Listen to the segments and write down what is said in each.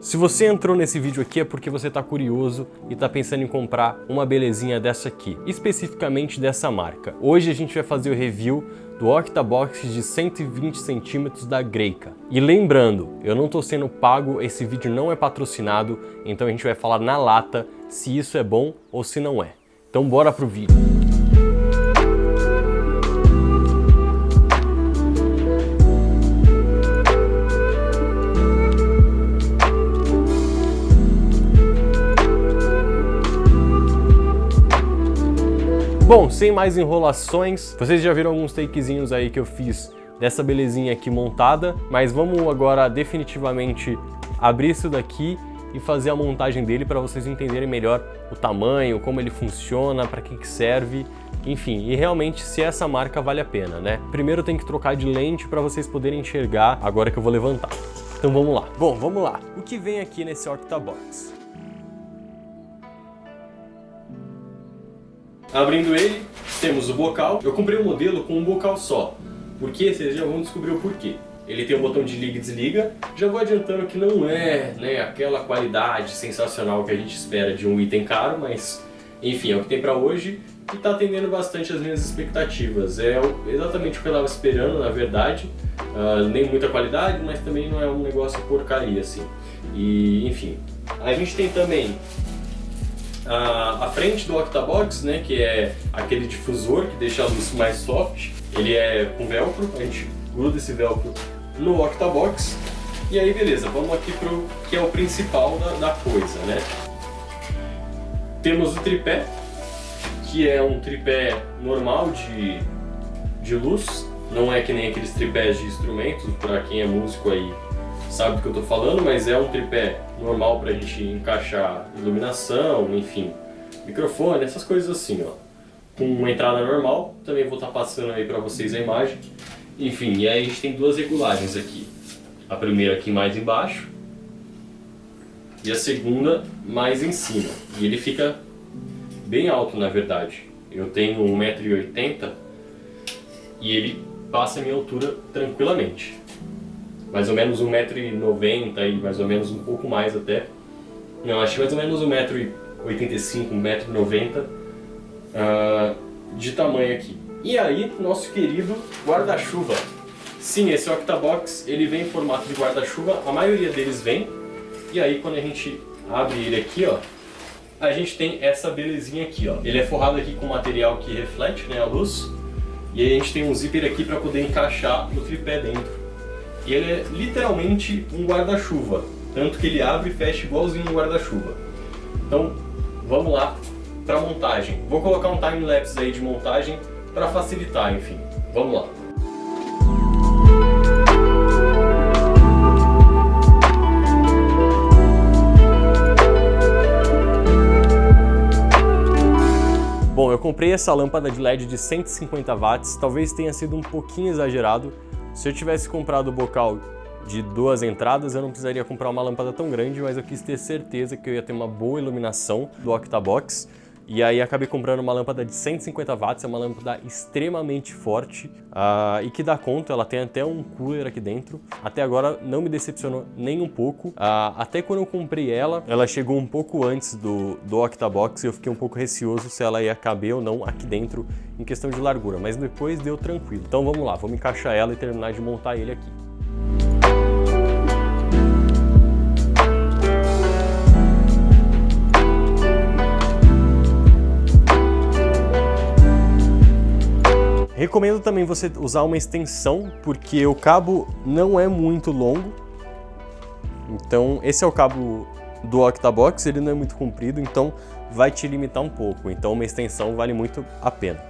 Se você entrou nesse vídeo aqui é porque você está curioso e está pensando em comprar uma belezinha dessa aqui, especificamente dessa marca. Hoje a gente vai fazer o review do Octabox de 120 centímetros da Greika. E lembrando, eu não estou sendo pago, esse vídeo não é patrocinado, então a gente vai falar na lata se isso é bom ou se não é. Então bora pro vídeo. Bom, sem mais enrolações, vocês já viram alguns takezinhos aí que eu fiz dessa belezinha aqui montada, mas vamos agora definitivamente abrir isso daqui e fazer a montagem dele para vocês entenderem melhor o tamanho, como ele funciona, para que serve, enfim, e realmente se essa marca vale a pena, né? Primeiro tem que trocar de lente para vocês poderem enxergar agora que eu vou levantar. Então vamos lá. Bom, vamos lá. O que vem aqui nesse Octabox? Abrindo ele, temos o bocal. Eu comprei um modelo com um bocal só, porque vocês já vão descobrir o porquê. Ele tem um botão de liga e desliga. Já vou adiantando que não é, né, aquela qualidade sensacional que a gente espera de um item caro, mas enfim, é o que tem para hoje e está atendendo bastante as minhas expectativas. É exatamente o que eu estava esperando, na verdade. Nem muita qualidade, mas também não é um negócio porcaria assim. E enfim, a gente tem também a frente do Octabox, né, que é aquele difusor que deixa a luz mais soft. Ele é com velcro, a gente gruda esse velcro no Octabox. E aí beleza, vamos aqui pro que é o principal da coisa, né? Temos o tripé, que é um tripé normal de luz, não é que nem aqueles tripés de instrumentos, para quem é músico aí sabe do que eu tô falando, mas é um tripé normal pra gente encaixar iluminação, enfim, microfone, essas coisas assim, ó. Com uma entrada normal, também vou estar passando aí pra vocês a imagem. Enfim, e aí a gente tem duas regulagens aqui. A primeira aqui mais embaixo e a segunda mais em cima. E ele fica bem alto, na verdade. Eu tenho 1,80 m e ele passa a minha altura tranquilamente. Mais ou menos 1,90 m e mais ou menos um pouco mais até. Não, acho que mais ou menos 1,85 m, 1,90 m de tamanho aqui. E aí, nosso querido guarda-chuva. Sim, esse Octabox, ele vem em formato de guarda-chuva, a maioria deles vem. E aí, quando a gente abre ele aqui, ó, a gente tem essa belezinha aqui, ó. Ele é forrado aqui com material que reflete, né, a luz. E aí a gente tem um zíper aqui para poder encaixar o tripé dentro. E ele é literalmente um guarda-chuva, tanto que ele abre e fecha igualzinho um guarda-chuva. Então, vamos lá para a montagem. Vou colocar um time-lapse aí de montagem para facilitar, enfim. Vamos lá. Bom, eu comprei essa lâmpada de LED de 150 watts, talvez tenha sido um pouquinho exagerado. Se eu tivesse comprado o bocal de 2 entradas, eu não precisaria comprar uma lâmpada tão grande, mas eu quis ter certeza que eu ia ter uma boa iluminação do Octabox. E aí acabei comprando uma lâmpada de 150 watts, é uma lâmpada extremamente forte e que dá conta, ela tem até um cooler aqui dentro. Até agora não me decepcionou nem um pouco. Até quando eu comprei ela chegou um pouco antes do Octabox e eu fiquei um pouco receoso se ela ia caber ou não aqui dentro em questão de largura, mas depois deu tranquilo. Então vamos lá, vamos encaixar ela e terminar de montar ele aqui. Recomendo também você usar uma extensão, porque o cabo não é muito longo. Então, esse é o cabo do Octabox, ele não é muito comprido, então vai te limitar um pouco. Então, uma extensão vale muito a pena.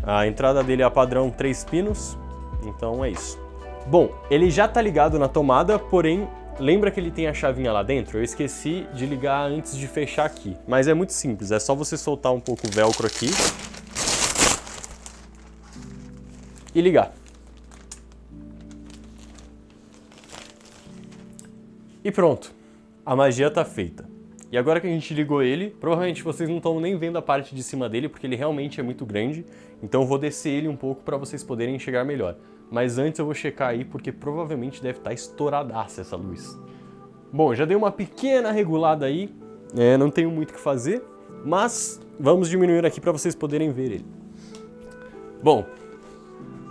A entrada dele é a padrão 3 pinos, então é isso. Bom, ele já está ligado na tomada, porém, lembra que ele tem a chavinha lá dentro? Eu esqueci de ligar antes de fechar aqui. Mas é muito simples, é só você soltar um pouco o velcro aqui e ligar. E pronto, a magia tá feita. E agora que a gente ligou ele, provavelmente vocês não estão nem vendo a parte de cima dele, porque ele realmente é muito grande, então eu vou descer ele um pouco para vocês poderem enxergar melhor. Mas antes eu vou checar aí, porque provavelmente deve estar estouradaça essa luz. Bom, já dei uma pequena regulada aí, não tenho muito o que fazer, mas vamos diminuir aqui para vocês poderem ver ele. Bom,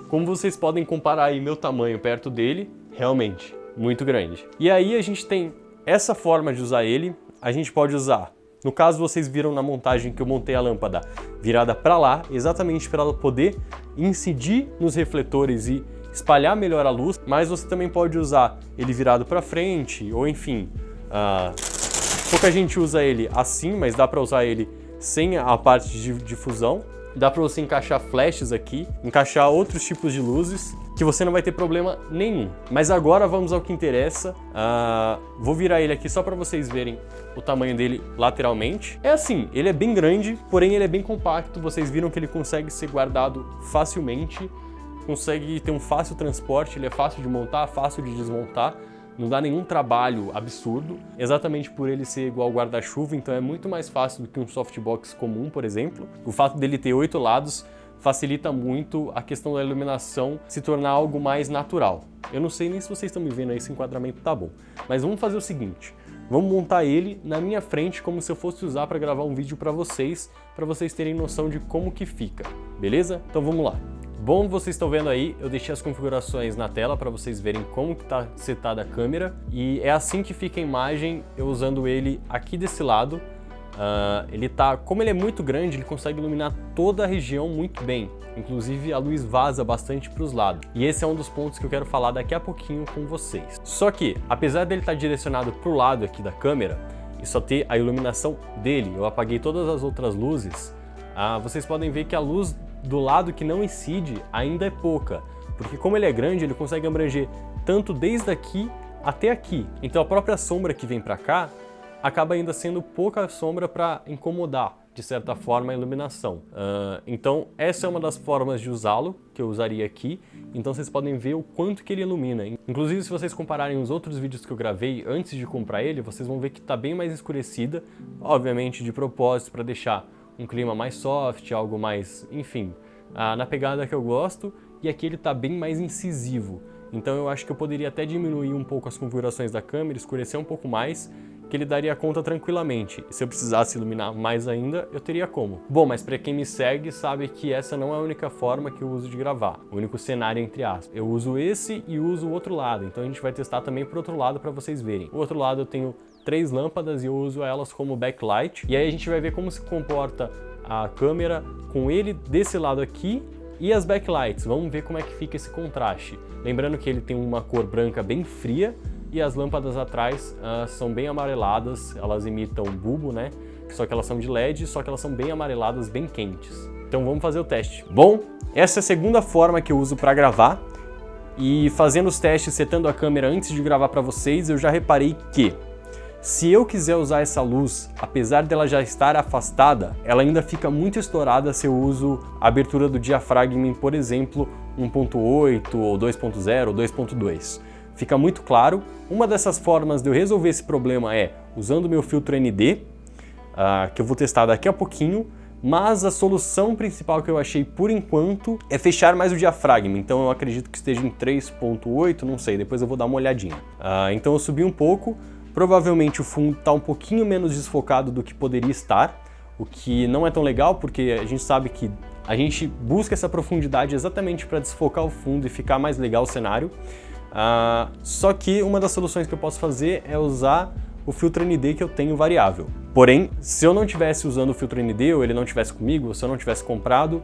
como vocês podem comparar aí meu tamanho perto dele, realmente, muito grande. E aí a gente tem essa forma de usar ele, a gente pode usar, no caso vocês viram na montagem que eu montei a lâmpada virada para lá, exatamente para ela poder incidir nos refletores e espalhar melhor a luz, mas você também pode usar ele virado para frente, ou enfim, pouca gente usa ele assim, mas dá para usar ele sem a parte de difusão. Dá para você encaixar flashes aqui, encaixar outros tipos de luzes, que você não vai ter problema nenhum. Mas agora vamos ao que interessa. Vou virar ele aqui só para vocês verem o tamanho dele lateralmente. É assim, ele é bem grande, porém ele é bem compacto. Vocês viram que ele consegue ser guardado facilmente, consegue ter um fácil transporte, ele é fácil de montar, fácil de desmontar. Não dá nenhum trabalho absurdo, exatamente por ele ser igual ao guarda-chuva, então é muito mais fácil do que um softbox comum, por exemplo. O fato dele ter 8 lados facilita muito a questão da iluminação se tornar algo mais natural. Eu não sei nem se vocês estão me vendo aí, esse enquadramento tá bom. Mas vamos fazer o seguinte, vamos montar ele na minha frente como se eu fosse usar para gravar um vídeo para vocês terem noção de como que fica, beleza? Então vamos lá. Bom, vocês estão vendo aí, eu deixei as configurações na tela para vocês verem como que está setada a câmera e é assim que fica a imagem, eu usando ele aqui desse lado. Como ele é muito grande, ele consegue iluminar toda a região muito bem, inclusive a luz vaza bastante para os lados. E esse é um dos pontos que eu quero falar daqui a pouquinho com vocês. Só que, apesar dele estar direcionado para o lado aqui da câmera e só ter a iluminação dele, eu apaguei todas as outras luzes, vocês podem ver que a luz do lado que não incide ainda é pouca, porque como ele é grande, ele consegue abranger tanto desde aqui até aqui. Então a própria sombra que vem para cá acaba ainda sendo pouca sombra para incomodar, de certa forma, a iluminação. Então essa é uma das formas de usá-lo, que eu usaria aqui. Então vocês podem ver o quanto que ele ilumina. Inclusive, se vocês compararem os outros vídeos que eu gravei antes de comprar ele, vocês vão ver que está bem mais escurecida, obviamente de propósito, para deixar um clima mais soft, algo mais, enfim, na pegada que eu gosto, e aqui ele está bem mais incisivo. Então eu acho que eu poderia até diminuir um pouco as configurações da câmera, escurecer um pouco mais, que ele daria conta tranquilamente. E se eu precisasse iluminar mais ainda, eu teria como. Bom, mas para quem me segue sabe que essa não é a única forma que eu uso de gravar, o único cenário entre aspas. Eu uso esse e uso o outro lado, então a gente vai testar também pro outro lado para vocês verem. O outro lado eu tenho 3 lâmpadas e eu uso elas como backlight. E aí a gente vai ver como se comporta a câmera com ele desse lado aqui e as backlights. Vamos ver como é que fica esse contraste. Lembrando que ele tem uma cor branca bem fria e as lâmpadas atrás são bem amareladas, elas imitam bulbo, né? Só que elas são de LED, só que elas são bem amareladas, bem quentes. Então vamos fazer o teste. Bom, essa é a segunda forma que eu uso para gravar. E fazendo os testes, setando a câmera antes de gravar para vocês, eu já reparei que se eu quiser usar essa luz, apesar dela já estar afastada, ela ainda fica muito estourada se eu uso a abertura do diafragma em, por exemplo, 1.8 ou 2.0 ou 2.2. Fica muito claro. Uma dessas formas de eu resolver esse problema é usando o meu filtro ND, que eu vou testar daqui a pouquinho, mas a solução principal que eu achei por enquanto é fechar mais o diafragma, então eu acredito que esteja em 3.8, não sei, depois eu vou dar uma olhadinha. Então eu subi um pouco. Provavelmente o fundo está um pouquinho menos desfocado do que poderia estar, o que não é tão legal porque a gente sabe que a gente busca essa profundidade exatamente para desfocar o fundo e ficar mais legal o cenário. Só que uma das soluções que eu posso fazer é usar o filtro ND que eu tenho variável. Porém, se eu não estivesse usando o filtro ND ou ele não estivesse comigo, ou se eu não tivesse comprado,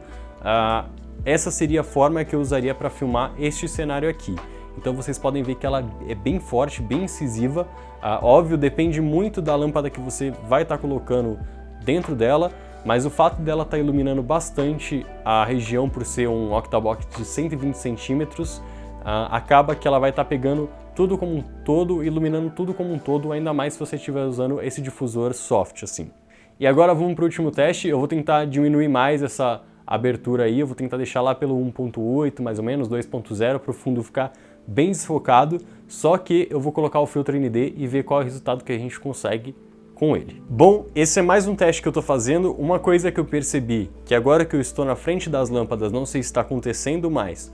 essa seria a forma que eu usaria para filmar este cenário aqui. Então vocês podem ver que ela é bem forte, bem incisiva. Óbvio, depende muito da lâmpada que você vai estar colocando dentro dela, mas o fato dela estar iluminando bastante a região por ser um octabox de 120 centímetros, acaba que ela vai estar pegando tudo como um todo, iluminando tudo como um todo, ainda mais se você estiver usando esse difusor soft assim. E agora vamos para o último teste. Eu vou tentar diminuir mais essa abertura aí, eu vou tentar deixar lá pelo 1.8 mais ou menos, 2.0, para o fundo ficar bem desfocado, só que eu vou colocar o filtro ND e ver qual é o resultado que a gente consegue com ele. Bom, esse é mais um teste que eu estou fazendo. Uma coisa que eu percebi, que agora que eu estou na frente das lâmpadas, não sei se está acontecendo mais,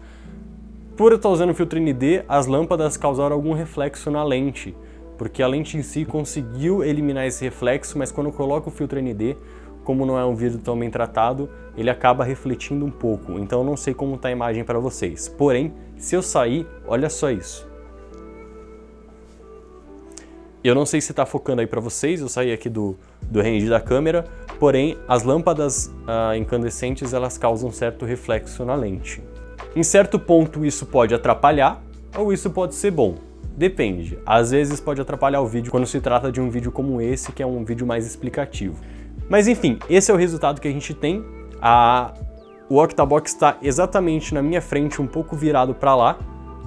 por eu estar usando o filtro ND, as lâmpadas causaram algum reflexo na lente. porque a lente em si conseguiu eliminar esse reflexo, mas quando eu coloco o filtro ND, como não é um vidro tão bem tratado, ele acaba refletindo um pouco, então eu não sei como está a imagem para vocês. Porém, se eu sair, olha só isso. Eu não sei se está focando aí para vocês, eu saí aqui do range da câmera, porém as lâmpadas incandescentes elas causam certo reflexo na lente. Em certo ponto isso pode atrapalhar ou isso pode ser bom, depende. Às vezes pode atrapalhar o vídeo quando se trata de um vídeo como esse, que é um vídeo mais explicativo. Mas enfim, esse é o resultado que a gente tem. O Octabox está exatamente na minha frente, um pouco virado para lá,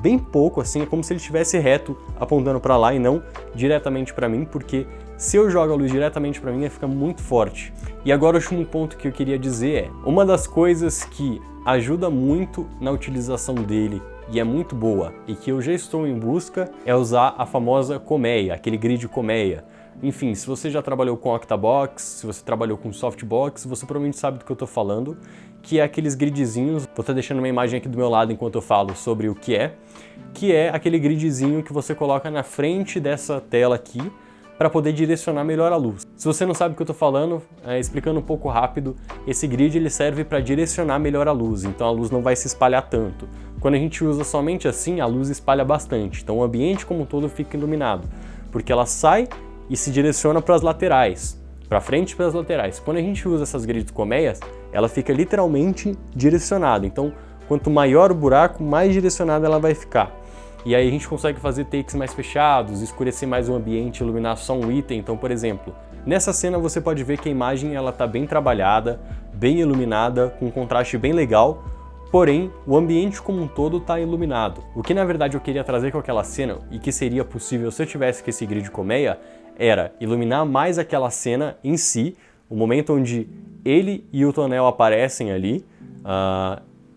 bem pouco, assim, é como se ele estivesse reto, apontando para lá e não diretamente para mim, porque se eu jogo a luz diretamente para mim, ele fica muito forte. E agora o último ponto que eu queria dizer é, uma das coisas que ajuda muito na utilização dele e é muito boa, e que eu já estou em busca, é usar a famosa colmeia, aquele grid colmeia. Enfim, se você já trabalhou com Octabox, se você trabalhou com Softbox, você provavelmente sabe do que eu estou falando, que é aqueles gridzinhos, vou estar deixando uma imagem aqui do meu lado enquanto eu falo sobre o que é aquele gridzinho que você coloca na frente dessa tela aqui, para poder direcionar melhor a luz. Se você não sabe o que eu estou falando, explicando um pouco rápido, esse grid ele serve para direcionar melhor a luz, então a luz não vai se espalhar tanto. Quando a gente usa somente assim, a luz espalha bastante, então o ambiente como um todo fica iluminado, porque ela sai e se direciona para as laterais, para frente e para as laterais. Quando a gente usa essas grids colmeias, ela fica literalmente direcionada, então quanto maior o buraco, mais direcionada ela vai ficar. E aí a gente consegue fazer takes mais fechados, escurecer mais o ambiente, iluminar só um item. Então, por exemplo, nessa cena você pode ver que a imagem ela tá bem trabalhada, bem iluminada, com um contraste bem legal, porém o ambiente como um todo está iluminado. O que na verdade eu queria trazer com aquela cena, e que seria possível se eu tivesse com esse grid colmeia, era iluminar mais aquela cena em si, o momento onde ele e o tonel aparecem ali,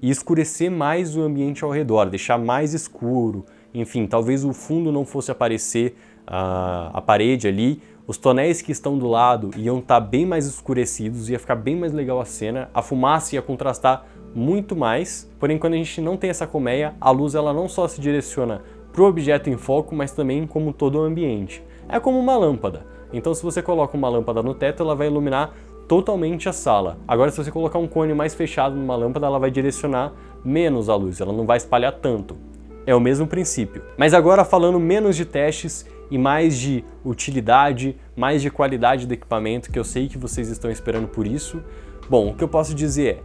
e escurecer mais o ambiente ao redor, deixar mais escuro, enfim, talvez o fundo não fosse aparecer a parede ali, os tonéis que estão do lado iam estar bem mais escurecidos, ia ficar bem mais legal a cena, a fumaça ia contrastar muito mais, porém quando a gente não tem essa colmeia, a luz ela não só se direciona para o objeto em foco, mas também como todo o ambiente. É como uma lâmpada, então se você coloca uma lâmpada no teto, ela vai iluminar totalmente a sala. Agora, se você colocar um cone mais fechado numa lâmpada, ela vai direcionar menos a luz, ela não vai espalhar tanto. É o mesmo princípio. Mas agora falando menos de testes e mais de utilidade, mais de qualidade do equipamento, que eu sei que vocês estão esperando por isso. Bom, o que eu posso dizer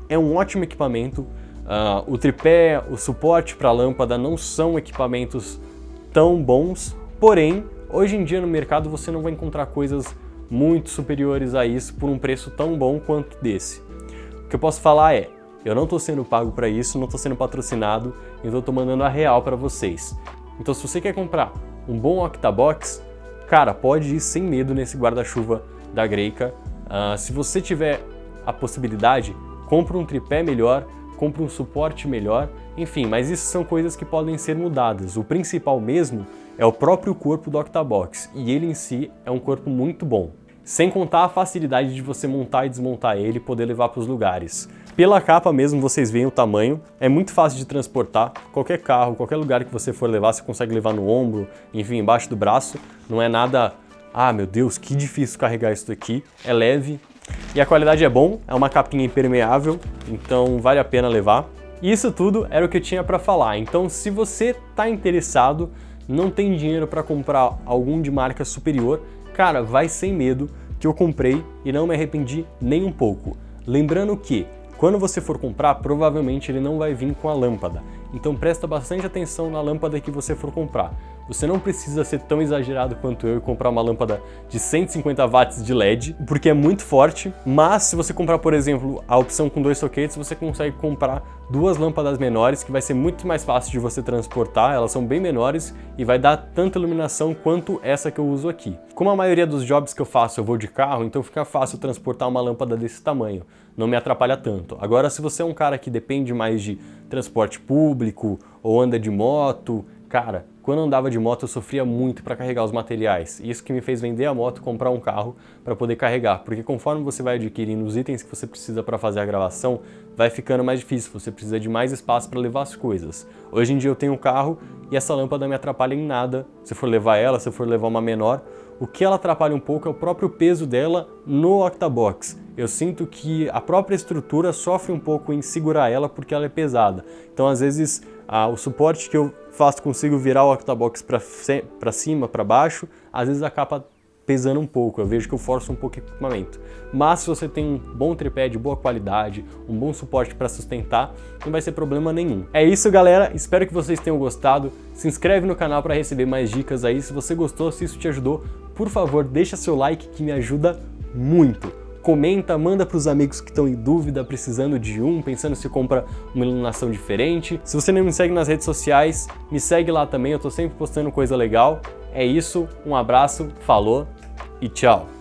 é um ótimo equipamento. O tripé, o suporte para a lâmpada não são equipamentos tão bons, porém, hoje em dia no mercado você não vai encontrar coisas muito superiores a isso por um preço tão bom quanto desse. O que eu posso falar é, eu não estou sendo pago para isso, não estou sendo patrocinado, então estou mandando a real para vocês. Então se você quer comprar um bom Octabox, cara, pode ir sem medo nesse guarda-chuva da Greika. Se você tiver a possibilidade, compra um tripé melhor, compra um suporte melhor, enfim, mas isso são coisas que podem ser mudadas. O principal mesmo é o próprio corpo do Octabox, e ele em si é um corpo muito bom. Sem contar a facilidade de você montar e desmontar ele e poder levar para os lugares. Pela capa mesmo vocês veem o tamanho, é muito fácil de transportar, qualquer carro, qualquer lugar que você for levar, você consegue levar no ombro, enfim, embaixo do braço, não é nada, meu Deus, que difícil carregar isso aqui, é leve, e a qualidade é bom, é uma capinha impermeável, então vale a pena levar. E isso tudo era o que eu tinha para falar, então se você está interessado, não tem dinheiro para comprar algum de marca superior, cara, vai sem medo, que eu comprei e não me arrependi nem um pouco. Lembrando que, quando você for comprar, provavelmente ele não vai vir com a lâmpada. Então presta bastante atenção na lâmpada que você for comprar. Você não precisa ser tão exagerado quanto eu e comprar uma lâmpada de 150 watts de LED, porque é muito forte, mas se você comprar, por exemplo, a opção com 2 soquetes, você consegue comprar 2 lâmpadas menores, que vai ser muito mais fácil de você transportar, elas são bem menores e vai dar tanta iluminação quanto essa que eu uso aqui. Como a maioria dos jobs que eu faço eu vou de carro, então fica fácil transportar uma lâmpada desse tamanho, não me atrapalha tanto. Agora, se você é um cara que depende mais de transporte público ou anda de moto, cara, quando eu andava de moto eu sofria muito para carregar os materiais. Isso que me fez vender a moto, comprar um carro para poder carregar, porque conforme você vai adquirindo os itens que você precisa para fazer a gravação, vai ficando mais difícil, você precisa de mais espaço para levar as coisas. Hoje em dia eu tenho um carro e essa lâmpada não me atrapalha em nada, se for levar ela, se for levar uma menor. O que ela atrapalha um pouco é o próprio peso dela no Octabox. Eu sinto que a própria estrutura sofre um pouco em segurar ela porque ela é pesada. Então às vezes o suporte que eu faço consigo virar o Octabox para cima, para baixo, às vezes acaba pesando um pouco, eu vejo que eu forço um pouco o equipamento. Mas se você tem um bom tripé de boa qualidade, um bom suporte para sustentar, não vai ser problema nenhum. É isso, galera, espero que vocês tenham gostado. Se inscreve no canal para receber mais dicas aí. Se você gostou, se isso te ajudou, por favor, deixa seu like que me ajuda muito. Comenta, manda para os amigos que estão em dúvida, precisando de pensando se compra uma iluminação diferente. Se você não me segue nas redes sociais, me segue lá também, eu tô sempre postando coisa legal. É isso, um abraço, falou e tchau!